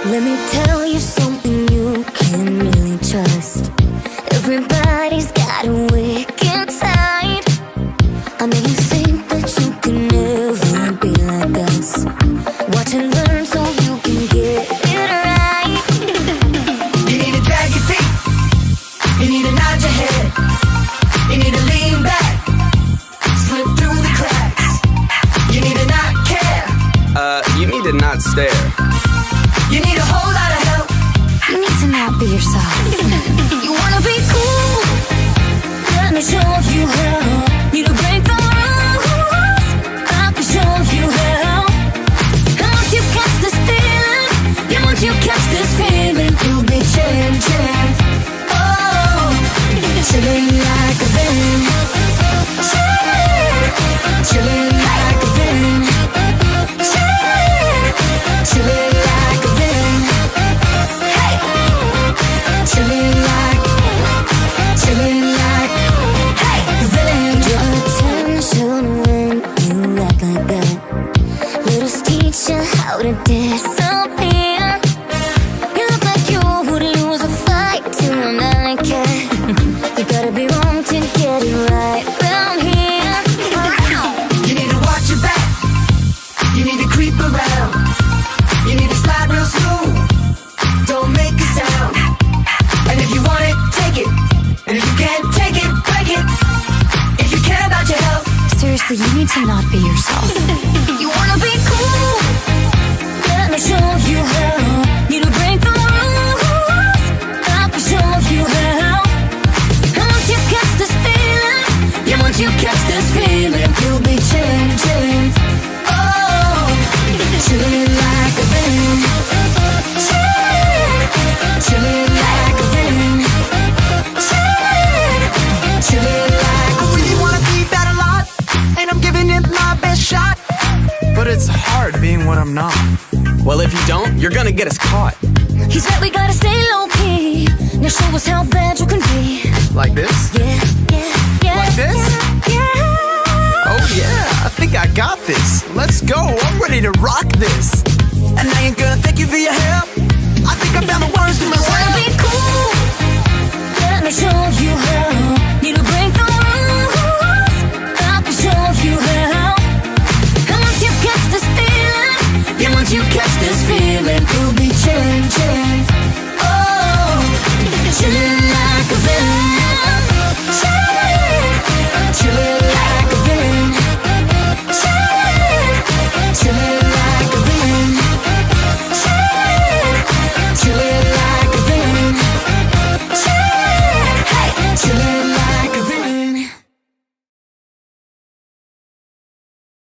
Let me tell you something you can really trust. Everybody's got a wicked side. I know you think that you can never be like us. Watch and learn so you can get it right. You need to drag your feet. You need to nod your head. You need to lean back, slip through the cracks. You need to not care. You need to not stare. You need a whole lot of help. You need to not be yourself. You wanna be cool? Let me show you how. Need to break the rules. I can show you how. And once you catch this feeling, yeah, once you catch this feeling, you'll be changing. Oh, chilling like a villain. Chilling like a villain. Chilling like a villain. Hey, chilling like, hey, villain. Your attention when you act like that. Let us teach you how to disappear. You look like you would lose a fight to an alley cat. You gotta be wrong to get it right round here. You need to watch your back. You need to creep around. You need to slide real smooth. Don't make a sound. And if you want it, take it. And if you can't take it, break it. If you care about your health, Seriously, you need to not be yourself. You wanna be cool? Let me show you how. Need to break the rules. I can show you how. And once you catch this feeling, yeah, once you catch this feeling, you'll be changing. Oh, chilling like a villain. Chilling like a villain. Chilling like I really wanna be that a lot. And I'm giving it my best shot. But it's hard being what I'm not. Well, if you don't, you're gonna get us caught. He said we gotta stay low-key. Now show us how bad you can be. Like this? Yeah, yeah, yeah. Like this? Yeah. Oh yeah, I think I got this. Let's go, I'm ready to rock this. And I ain't gonna thank you for your help. I think I found the words to Wanna myself. be cool? Let me show you how. Need to break the rules. I can show you how. And once you catch this feeling, yeah, once you catch this feeling, you'll be chilling, chilling. Oh, chilling